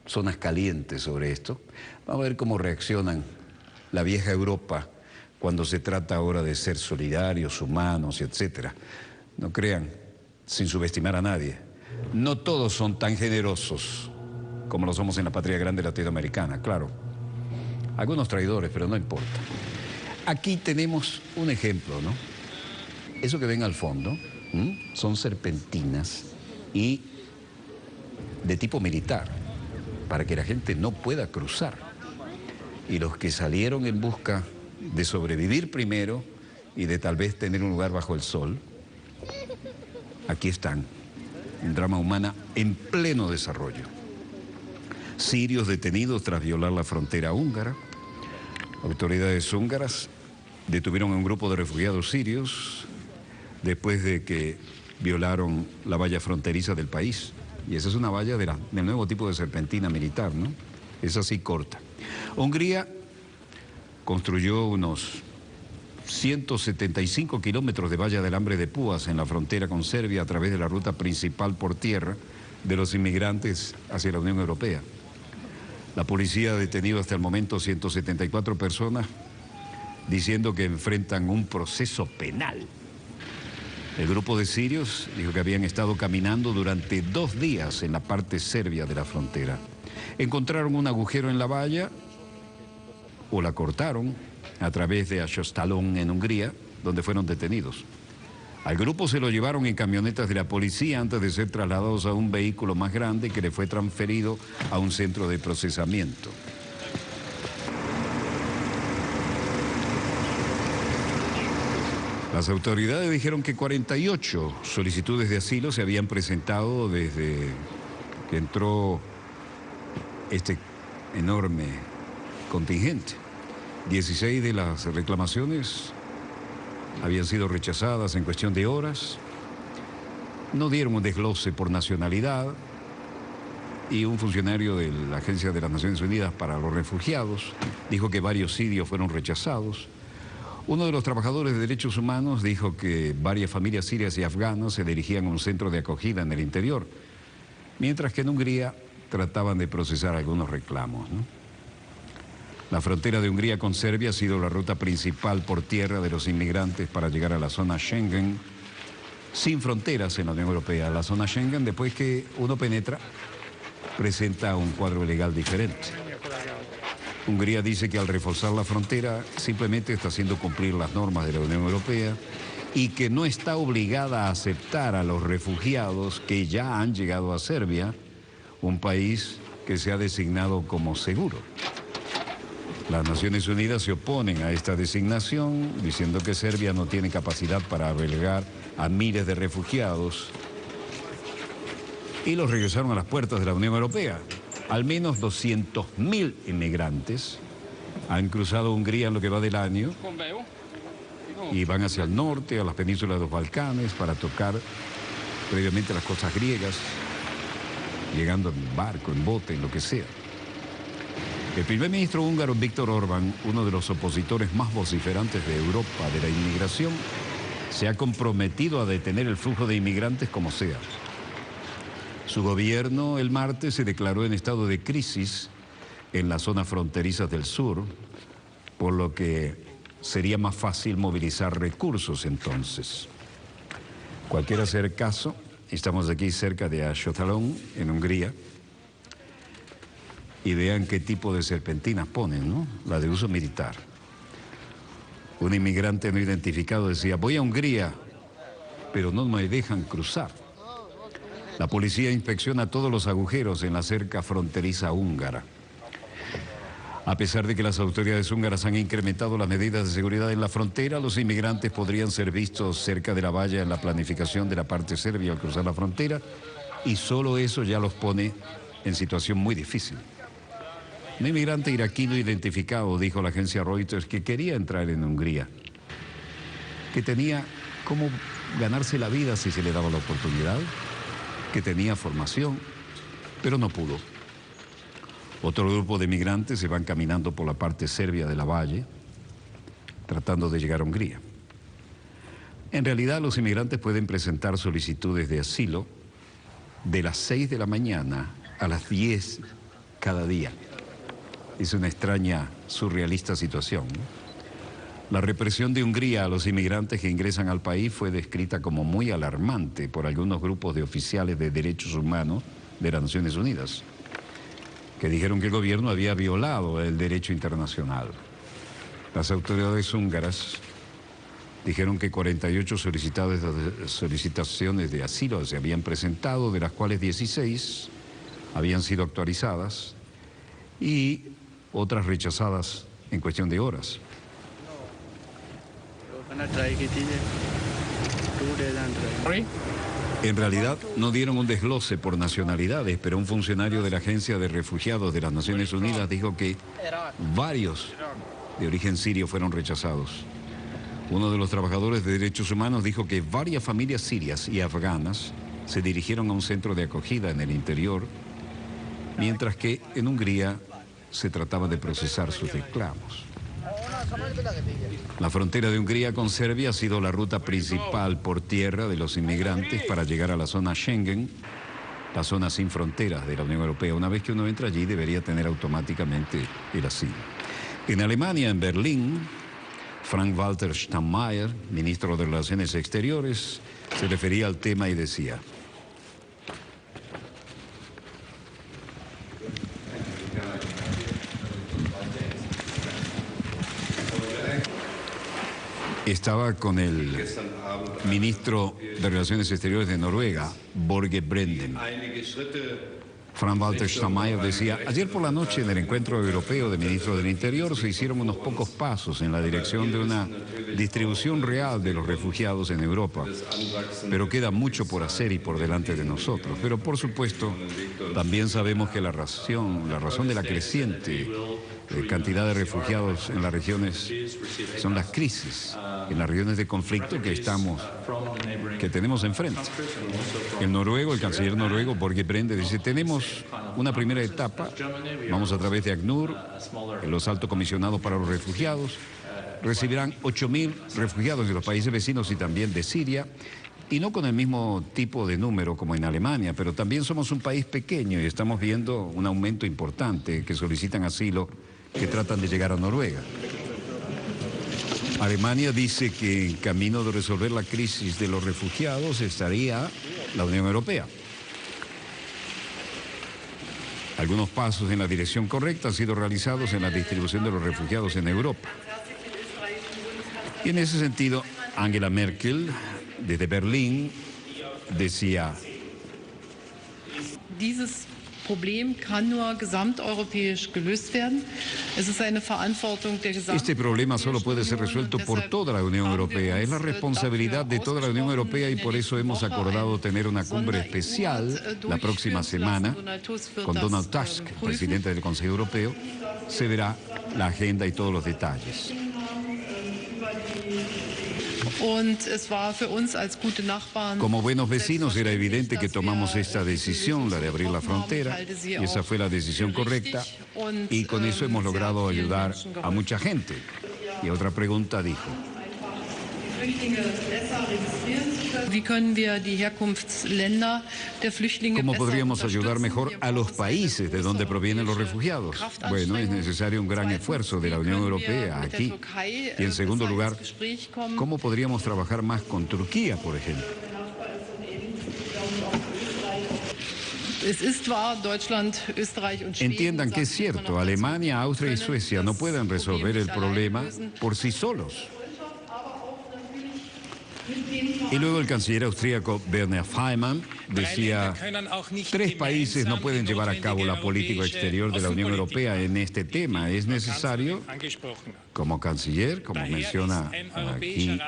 zonas calientes sobre esto. Vamos a ver cómo reaccionan la vieja Europa cuando se trata ahora de ser solidarios, humanos, etcétera. No crean, sin subestimar a nadie, no todos son tan generosos como lo somos en la patria grande latinoamericana, claro. Algunos traidores, pero no importa. Aquí tenemos un ejemplo, ¿no? Eso que ven al fondo son serpentinas y de tipo militar, para que la gente no pueda cruzar. Y los que salieron en busca de sobrevivir primero y de tal vez tener un lugar bajo el sol, aquí están, en drama humana en pleno desarrollo. Sirios detenidos tras violar la frontera húngara. Autoridades húngaras detuvieron a un grupo de refugiados sirios después de que violaron la valla fronteriza del país. Y esa es una valla del nuevo tipo de serpentina militar, ¿no? Es así corta. Hungría construyó unos 175 kilómetros de valla de alambre de púas en la frontera con Serbia a través de la ruta principal por tierra de los inmigrantes hacia la Unión Europea. La policía ha detenido hasta el momento 174 personas, diciendo que enfrentan un proceso penal. El grupo de sirios dijo que habían estado caminando durante 2 días en la parte serbia de la frontera. Encontraron un agujero en la valla o la cortaron a través de Aşostalon en Hungría, donde fueron detenidos. Al grupo se lo llevaron en camionetas de la policía antes de ser trasladados a un vehículo más grande que le fue transferido a un centro de procesamiento. Las autoridades dijeron que 48 solicitudes de asilo se habían presentado desde que entró este enorme contingente. 16 de las reclamaciones habían sido rechazadas en cuestión de horas. No dieron un desglose por nacionalidad y un funcionario de la Agencia de las Naciones Unidas para los Refugiados dijo que varios sirios fueron rechazados. Uno de los trabajadores de derechos humanos dijo que varias familias sirias y afganas se dirigían a un centro de acogida en el interior, mientras que en Hungría trataban de procesar algunos reclamos, ¿no? La frontera de Hungría con Serbia ha sido la ruta principal por tierra de los inmigrantes para llegar a la zona Schengen, sin fronteras en la Unión Europea. La zona Schengen, después que uno penetra, presenta un cuadro legal diferente. Hungría dice que al reforzar la frontera simplemente está haciendo cumplir las normas de la Unión Europea y que no está obligada a aceptar a los refugiados que ya han llegado a Serbia, un país que se ha designado como seguro. Las Naciones Unidas se oponen a esta designación, diciendo que Serbia no tiene capacidad para albergar a miles de refugiados y los regresaron a las puertas de la Unión Europea. Al menos 200.000 inmigrantes han cruzado Hungría en lo que va del año y van hacia el norte, a las penínsulas de los Balcanes, para tocar previamente las costas griegas, llegando en barco, en bote, en lo que sea. El primer ministro húngaro Viktor Orbán, uno de los opositores más vociferantes de Europa de la inmigración, se ha comprometido a detener el flujo de inmigrantes como sea. Su gobierno el martes se declaró en estado de crisis en las zonas fronterizas del sur, por lo que sería más fácil movilizar recursos entonces. Cualquiera sea el caso, estamos aquí cerca de Ashotalon, en Hungría, y vean qué tipo de serpentinas ponen, ¿no? La de uso militar. Un inmigrante no identificado decía, voy a Hungría, pero no me dejan cruzar. La policía inspecciona todos los agujeros en la cerca fronteriza húngara. A pesar de que las autoridades húngaras han incrementado las medidas de seguridad en la frontera, los inmigrantes podrían ser vistos cerca de la valla en la planificación de la parte serbia al cruzar la frontera, y solo eso ya los pone en situación muy difícil. Un inmigrante iraquí no identificado dijo a la agencia Reuters que quería entrar en Hungría, que tenía cómo ganarse la vida si se le daba la oportunidad, que tenía formación, pero no pudo. Otro grupo de migrantes se van caminando por la parte serbia de la valle, tratando de llegar a Hungría. En realidad, los inmigrantes pueden presentar solicitudes de asilo de las 6 de la mañana a las 10 cada día. Es una extraña, surrealista situación, ¿no? La represión de Hungría a los inmigrantes que ingresan al país fue descrita como muy alarmante por algunos grupos de oficiales de derechos humanos de las Naciones Unidas, que dijeron que el gobierno había violado el derecho internacional. Las autoridades húngaras dijeron que 48 solicitaciones de asilo se habían presentado, de las cuales 16 habían sido actualizadas y otras rechazadas en cuestión de horas. En realidad no dieron un desglose por nacionalidades, pero un funcionario de la Agencia de Refugiados de las Naciones Unidas dijo que varios de origen sirio fueron rechazados. Uno de los trabajadores de derechos humanos dijo que varias familias sirias y afganas se dirigieron a un centro de acogida en el interior, mientras que en Hungría se trataba de procesar sus reclamos. La frontera de Hungría con Serbia ha sido la ruta principal por tierra de los inmigrantes para llegar a la zona Schengen, la zona sin fronteras de la Unión Europea. Una vez que uno entra allí, debería tener automáticamente el asilo. En Alemania, en Berlín, Frank-Walter Steinmeier, ministro de Relaciones Exteriores, se refería al tema y decía: estaba con el ministro de Relaciones Exteriores de Noruega, Børge Brende. Frank-Walter Steinmeier decía: ayer por la noche en el encuentro europeo de ministros del Interior se hicieron unos pocos pasos en la dirección de una distribución real de los refugiados en Europa, pero queda mucho por hacer y por delante de nosotros. Pero por supuesto, también sabemos que la razón de la creciente cantidad de refugiados en las regiones son las crisis, en las regiones de conflicto que tenemos enfrente. El canciller noruego, Børge Brende, dice: tenemos una primera etapa, vamos a través de ACNUR, los altos comisionados para los refugiados, recibirán 8.000 refugiados de los países vecinos y también de Siria, Y no con el mismo tipo de número como en Alemania, pero también somos un país pequeño y estamos viendo un aumento importante que solicitan asilo, que tratan de llegar a Noruega. Alemania dice que en camino de resolver la crisis de los refugiados estaría la Unión Europea. Algunos pasos en la dirección correcta han sido realizados en la distribución de los refugiados en Europa. Y en ese sentido, Angela Merkel, desde Berlín, decía: Dieses Problem kann nur gesamteuropäisch gelöst werden. Es ist eine Verantwortung der gesamten este problema solo puede ser resuelto por toda la Unión Europea. Es la responsabilidad de toda la Unión Europea y por eso hemos acordado tener una cumbre especial la próxima semana con Donald Tusk, presidente del Consejo Europeo. Se verá la agenda y todos los detalles. Como buenos vecinos era evidente que tomamos esta decisión, la de abrir la frontera, y esa fue la decisión correcta, y con eso hemos logrado ayudar a mucha gente. Y otra pregunta dijo: ¿cómo podríamos ayudar mejor a los países de donde provienen los refugiados? Bueno, es necesario un gran esfuerzo de la Unión Europea aquí. Y en segundo lugar, ¿cómo podríamos trabajar más con Turquía, por ejemplo? Entiendan que es cierto, Alemania, Austria y Suecia no pueden resolver el problema por sí solos. Y luego el canciller austríaco Werner Faymann decía: 3 países no pueden llevar a cabo la política exterior de la Unión Europea en este tema. Es necesario, como canciller, como menciona aquí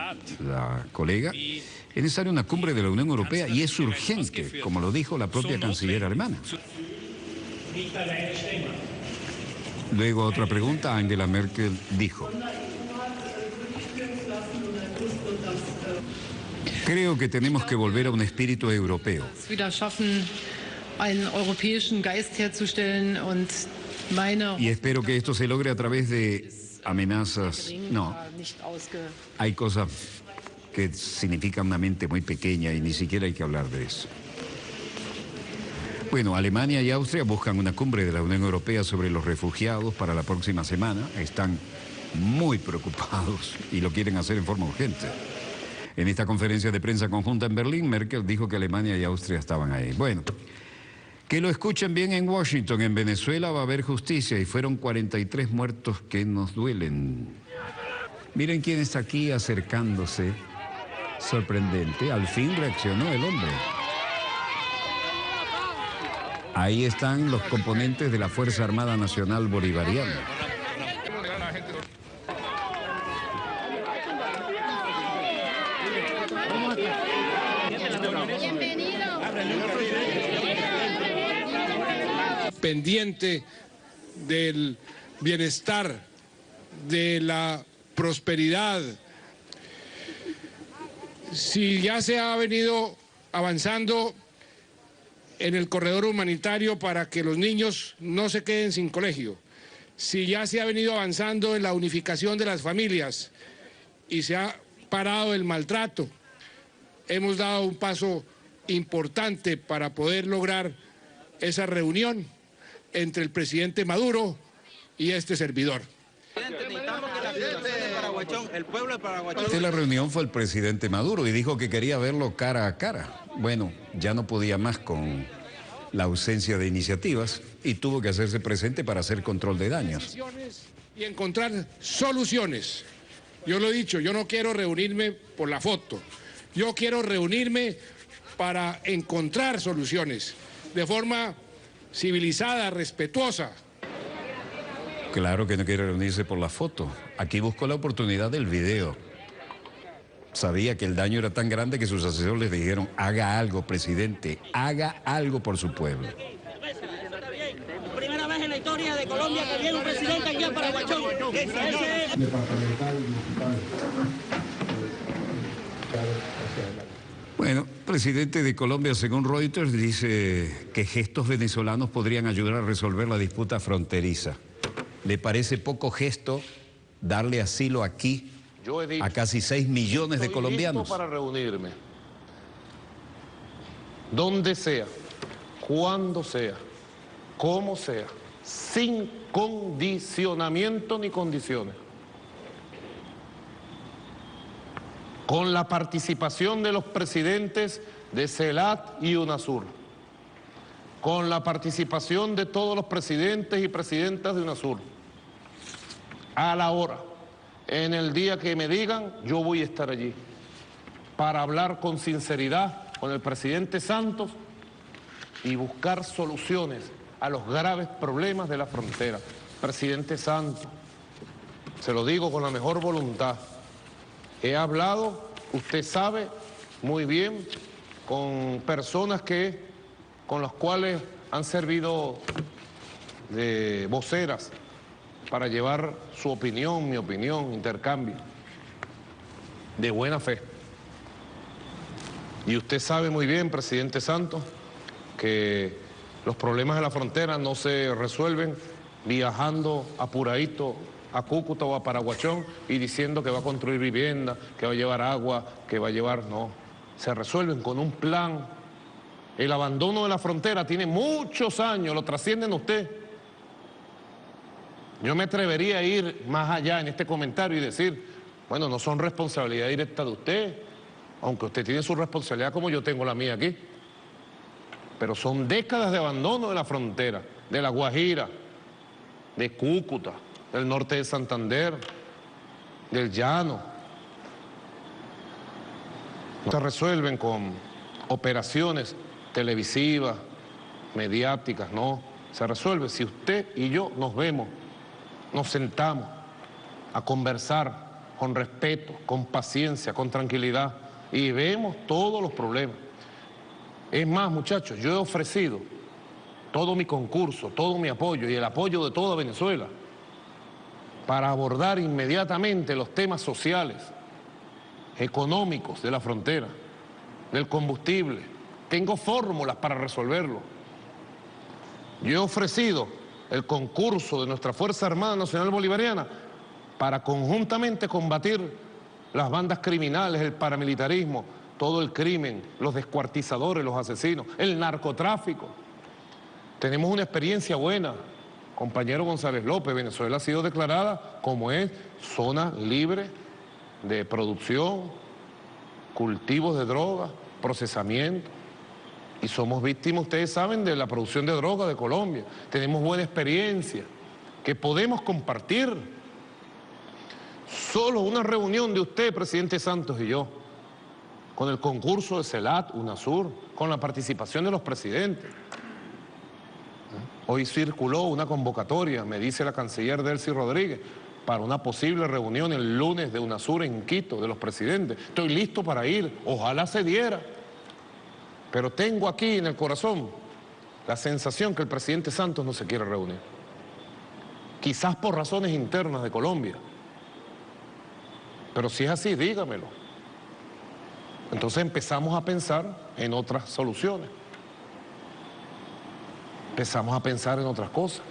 la colega, es necesaria una cumbre de la Unión Europea y es urgente, como lo dijo la propia canciller alemana. Luego otra pregunta, Angela Merkel dijo: creo que tenemos que volver a un espíritu europeo. Y espero que esto se logre a través de amenazas. No, hay cosas que significan una mente muy pequeña y ni siquiera hay que hablar de eso. Bueno, Alemania y Austria buscan una cumbre de la Unión Europea sobre los refugiados para la próxima semana. Están muy preocupados y lo quieren hacer en forma urgente. En esta conferencia de prensa conjunta en Berlín, Merkel dijo que Alemania y Austria estaban ahí. Bueno, que lo escuchen bien en Washington. En Venezuela va a haber justicia y fueron 43 muertos que nos duelen. Miren quién está aquí acercándose. Sorprendente. Al fin reaccionó el hombre. Ahí están los componentes de la Fuerza Armada Nacional Bolivariana. Pendiente del bienestar, de la prosperidad. Si ya se ha venido avanzando en el corredor humanitario para que los niños no se queden sin colegio, si ya se ha venido avanzando en la unificación de las familias y se ha parado el maltrato, hemos dado un paso importante para poder lograr esa reunión entre el presidente Maduro y este servidor. De la reunión fue el presidente Maduro y dijo que quería verlo cara a cara. Bueno, ya no podía más con la ausencia de iniciativas y tuvo que hacerse presente para hacer control de daños. Y encontrar soluciones. Yo lo he dicho, yo no quiero reunirme por la foto. Yo quiero reunirme para encontrar soluciones de forma civilizada, respetuosa. Claro que no quiere reunirse por la foto. Aquí buscó la oportunidad del video. Sabía que el daño era tan grande que sus asesores le dijeron: haga algo, presidente, haga algo por su pueblo. Primera vez en la historia de Colombia que viene un presidente aquí a Paraguachón. Bueno, presidente de Colombia, según Reuters, dice que gestos venezolanos podrían ayudar a resolver la disputa fronteriza. ¿Le parece poco gesto darle asilo aquí a casi 6 millones de colombianos? Para reunirme. donde sea, cuando sea, como sea, sin condicionamiento ni condiciones. Con la participación de los presidentes de CELAT y UNASUR, con la participación de todos los presidentes y presidentas de UNASUR, a la hora, en el día que me digan, yo voy a estar allí para hablar con sinceridad con el presidente Santos y buscar soluciones a los graves problemas de la frontera. Presidente Santos, se lo digo con la mejor voluntad, he hablado, usted sabe muy bien, con personas con las cuales han servido de voceras para llevar su opinión, mi opinión, intercambio, de buena fe. Y usted sabe muy bien, presidente Santos, que los problemas de la frontera no se resuelven viajando apuradito a Cúcuta o a Paraguachón y diciendo que va a construir vivienda, que va a llevar agua, que va a llevar... No, se resuelven con un plan. El abandono de la frontera tiene muchos años, lo trascienden usted. Yo me atrevería a ir más allá en este comentario y decir, bueno, no son responsabilidad directa de usted, aunque usted tiene su responsabilidad como yo tengo la mía aquí. Pero son décadas de abandono de la frontera, de La Guajira, de Cúcuta, del norte de Santander, del Llano. No se resuelven con operaciones televisivas, mediáticas, no. Se resuelve si usted y yo nos vemos, nos sentamos a conversar con respeto, con paciencia, con tranquilidad y vemos todos los problemas. Es más, muchachos, yo he ofrecido todo mi concurso, todo mi apoyo y el apoyo de toda Venezuela para abordar inmediatamente los temas sociales, económicos de la frontera, del combustible. Tengo fórmulas para resolverlo. Yo he ofrecido el concurso de nuestra Fuerza Armada Nacional Bolivariana para conjuntamente combatir las bandas criminales, el paramilitarismo, todo el crimen, los descuartizadores, los asesinos, el narcotráfico. Tenemos una experiencia buena, compañero González López. Venezuela ha sido declarada como es zona libre de producción, cultivos de drogas, procesamiento. Y somos víctimas, ustedes saben, de la producción de droga de Colombia. Tenemos buena experiencia que podemos compartir. Solo una reunión de usted, presidente Santos, y yo, con el concurso de CELAT, UNASUR, con la participación de los presidentes. Hoy circuló una convocatoria, me dice la canciller Delcy Rodríguez, para una posible reunión el lunes de UNASUR en Quito, de los presidentes. Estoy listo para ir, ojalá se diera. Pero tengo aquí en el corazón la sensación que el presidente Santos no se quiere reunir. Quizás por razones internas de Colombia. Pero si es así, dígamelo. Entonces empezamos a pensar en otras soluciones. Empezamos a pensar en otras cosas.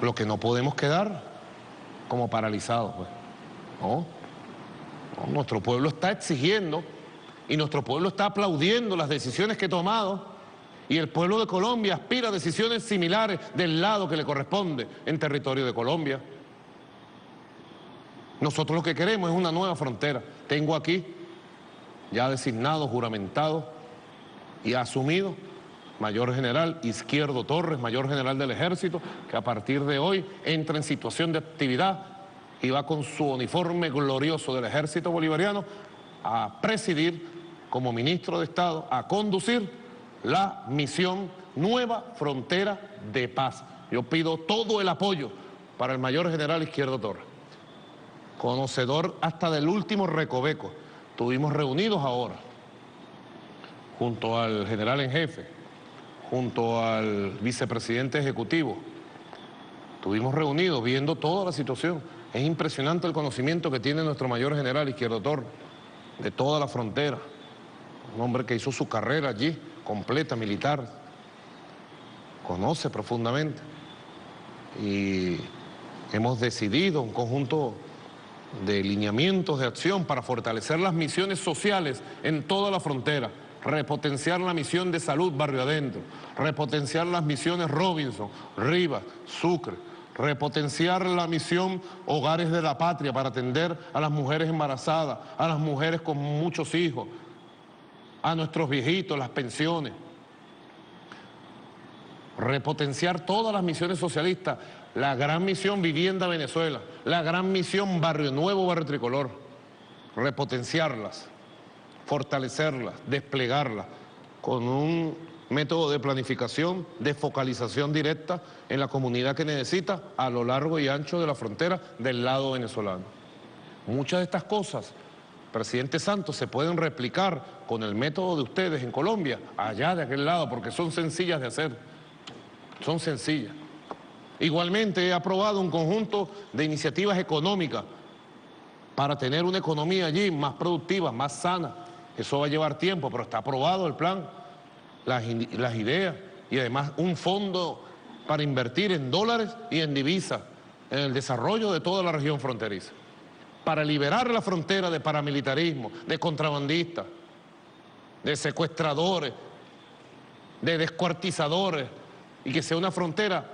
Lo que no podemos quedar como paralizados, pues. No, nuestro pueblo está exigiendo y nuestro pueblo está aplaudiendo las decisiones que he tomado y el pueblo de Colombia aspira a decisiones similares del lado que le corresponde en territorio de Colombia. Nosotros lo que queremos es una nueva frontera. Tengo aquí ya designado, juramentado y asumido Mayor General Izquierdo Torres, Mayor General del Ejército, que a partir de hoy entra en situación de actividad y va con su uniforme glorioso del Ejército Bolivariano a presidir como ministro de Estado, a conducir la misión Nueva Frontera de Paz. Yo pido todo el apoyo para el Mayor General Izquierdo Torres, conocedor hasta del último recoveco. Estuvimos reunidos ahora, junto al general en jefe, junto al vicepresidente ejecutivo. Estuvimos reunidos viendo toda la situación. Es impresionante el conocimiento que tiene nuestro Mayor General Izquierdo Torres de toda la frontera. Un hombre que hizo su carrera allí, completa, militar. Conoce profundamente. Y hemos decidido un conjunto de lineamientos de acción para fortalecer las misiones sociales en toda la frontera, repotenciar la misión de salud Barrio Adentro, repotenciar las misiones Robinson, Rivas, Sucre, repotenciar la misión Hogares de la Patria para atender a las mujeres embarazadas, a las mujeres con muchos hijos, a nuestros viejitos, las pensiones. Repotenciar todas las misiones socialistas, la gran misión Vivienda Venezuela, la gran misión Barrio Nuevo, Barrio Tricolor, repotenciarlas, fortalecerlas, desplegarlas con un método de planificación, de focalización directa en la comunidad que necesita a lo largo y ancho de la frontera del lado venezolano. Muchas de estas cosas, presidente Santos, se pueden replicar con el método de ustedes en Colombia, allá de aquel lado, porque son sencillas de hacer, son sencillas. Igualmente he aprobado un conjunto de iniciativas económicas para tener una economía allí más productiva, más sana. Eso va a llevar tiempo, pero está aprobado el plan, las ideas y además un fondo para invertir en dólares y en divisas en el desarrollo de toda la región fronteriza, para liberar la frontera de paramilitarismo, de contrabandistas, de secuestradores, de descuartizadores, y que sea una frontera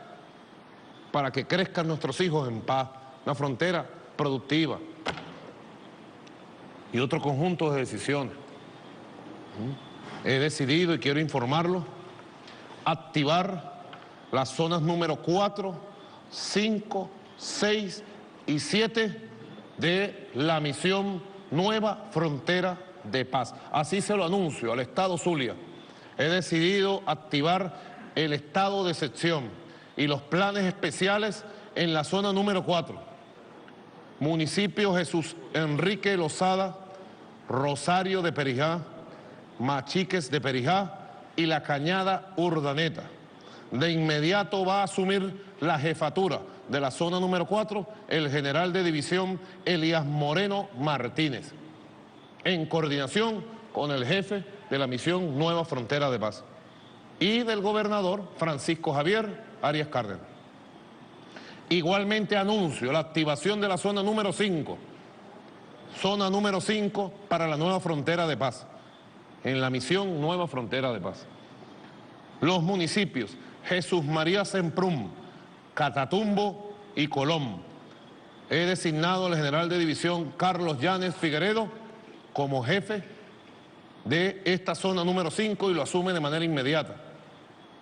para que crezcan nuestros hijos en paz, una frontera productiva. Y otro conjunto de decisiones. He decidido, y quiero informarlo, activar las zonas número 4, 5, 6 y 7 de la misión Nueva Frontera de Paz. Así se lo anuncio al Estado Zulia. He decidido activar el estado de excepción y los planes especiales en la zona número 4. Municipio Jesús Enrique Lozada, Rosario de Perijá, Machiques de Perijá y La Cañada Urdaneta. De inmediato va a asumir la jefatura de la zona número 4 el general de división Elías Moreno Martínez, en coordinación con el jefe de la misión Nueva Frontera de Paz y del gobernador Francisco Javier Arias Cárdenas. Igualmente anuncio la activación de la zona número 5, para la Nueva Frontera de Paz, en la misión Nueva Frontera de Paz. Los municipios Jesús María Semprún, Catatumbo y Colón. He designado al general de división Carlos Llanes Figueredo como jefe de esta zona número 5 y lo asume de manera inmediata.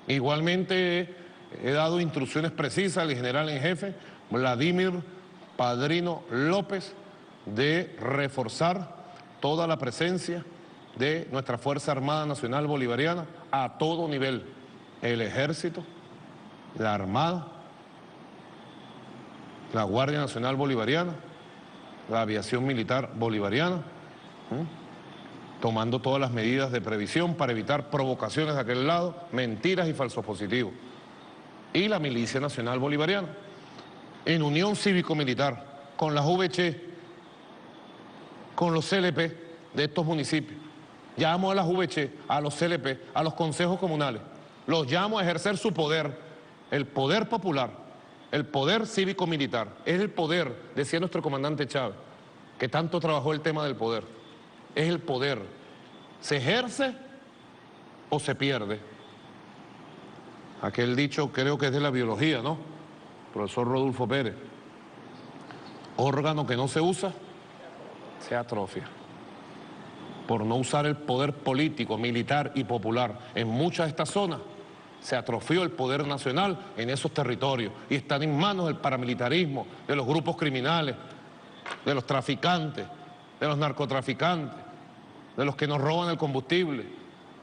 Igualmente he dado instrucciones precisas al general en jefe Vladimir Padrino López de reforzar toda la presencia de nuestra Fuerza Armada Nacional Bolivariana a todo nivel, el Ejército, la Armada, la Guardia Nacional Bolivariana, la Aviación Militar Bolivariana, tomando todas las medidas de previsión para evitar provocaciones de aquel lado, mentiras y falsos positivos. Y la Milicia Nacional Bolivariana, en unión cívico-militar, con las VC, con los CLP de estos municipios. Llamo a las VC, a los CLP, a los consejos comunales, los llamo a ejercer su poder, el poder popular, el poder cívico-militar. Es el poder, decía nuestro comandante Chávez, que tanto trabajó el tema del poder. Es el poder. ¿Se ejerce o se pierde? Aquel dicho creo que es de la biología, ¿no? Profesor Rodolfo Pérez. Órgano que no se usa, se atrofia. Por no usar el poder político, militar y popular en muchas de estas zonas, se atrofió el poder nacional en esos territorios y están en manos del paramilitarismo, de los grupos criminales, de los traficantes, de los narcotraficantes, de los que nos roban el combustible,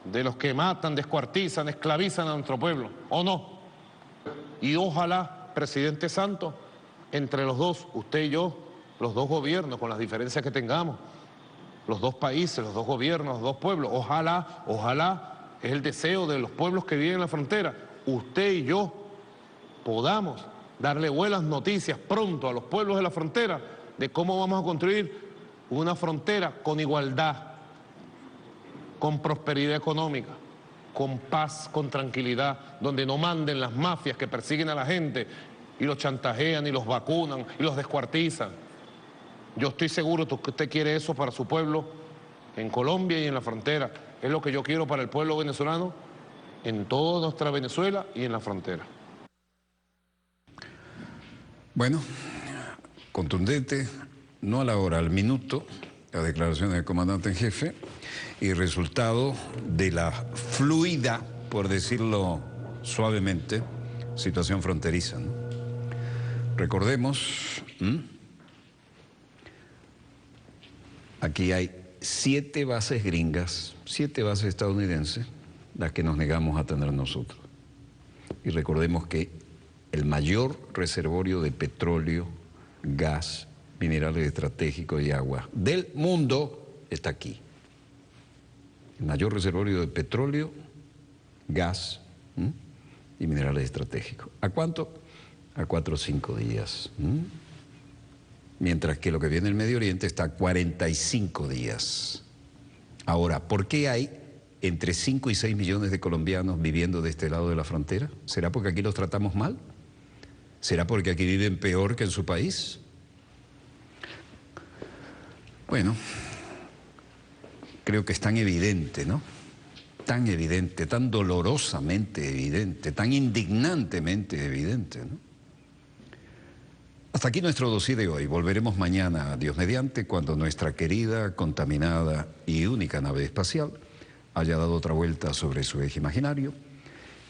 de los que matan, descuartizan, esclavizan a nuestro pueblo, ¿o no? Y ojalá, presidente Santos, entre los dos, usted y yo, los dos gobiernos, con las diferencias que tengamos, los dos países, los dos gobiernos, los dos pueblos, ojalá, es el deseo de los pueblos que viven en la frontera, usted y yo podamos darle buenas noticias pronto a los pueblos de la frontera de cómo vamos a construir una frontera con igualdad, con prosperidad económica, con paz, con tranquilidad, donde no manden las mafias que persiguen a la gente y los chantajean y los vacunan y los descuartizan. Yo estoy seguro que usted quiere eso para su pueblo en Colombia y en la frontera. Es lo que yo quiero para el pueblo venezolano en toda nuestra Venezuela y en la frontera. Bueno, contundente, no a la hora, al minuto, la declaración del comandante en jefe y resultado de la fluida, por decirlo suavemente, situación fronteriza, ¿no? Recordemos, aquí hay 7 bases gringas, 7 bases estadounidenses, las que nos negamos a tener nosotros. Y recordemos que el mayor reservorio de petróleo, gas, minerales estratégicos y agua del mundo está aquí. El mayor reservorio de petróleo, gas y minerales estratégicos. ¿A cuánto? A 4 o 5 días. Mientras que lo que viene del Medio Oriente está a 45 días. Ahora, ¿por qué hay entre 5 y 6 millones de colombianos viviendo de este lado de la frontera? ¿Será porque aquí los tratamos mal? ¿Será porque aquí viven peor que en su país? Bueno, creo que es tan evidente, ¿no? Tan evidente, tan dolorosamente evidente, tan indignantemente evidente, ¿no? Hasta aquí nuestro dossier de hoy. Volveremos mañana, Dios mediante, cuando nuestra querida, contaminada y única nave espacial haya dado otra vuelta sobre su eje imaginario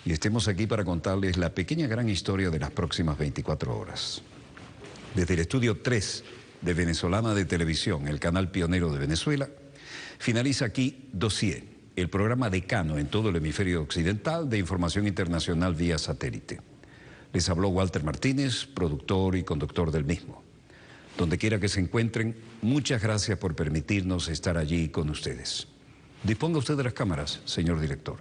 y estemos aquí para contarles la pequeña gran historia de las próximas 24 horas. Desde el estudio 3 de Venezolana de Televisión, el canal pionero de Venezuela, finaliza aquí Dossier, el programa decano en todo el hemisferio occidental de información internacional vía satélite. Les habló Walter Martínez, productor y conductor del mismo. Donde quiera que se encuentren, muchas gracias por permitirnos estar allí con ustedes. Disponga usted de las cámaras, señor director.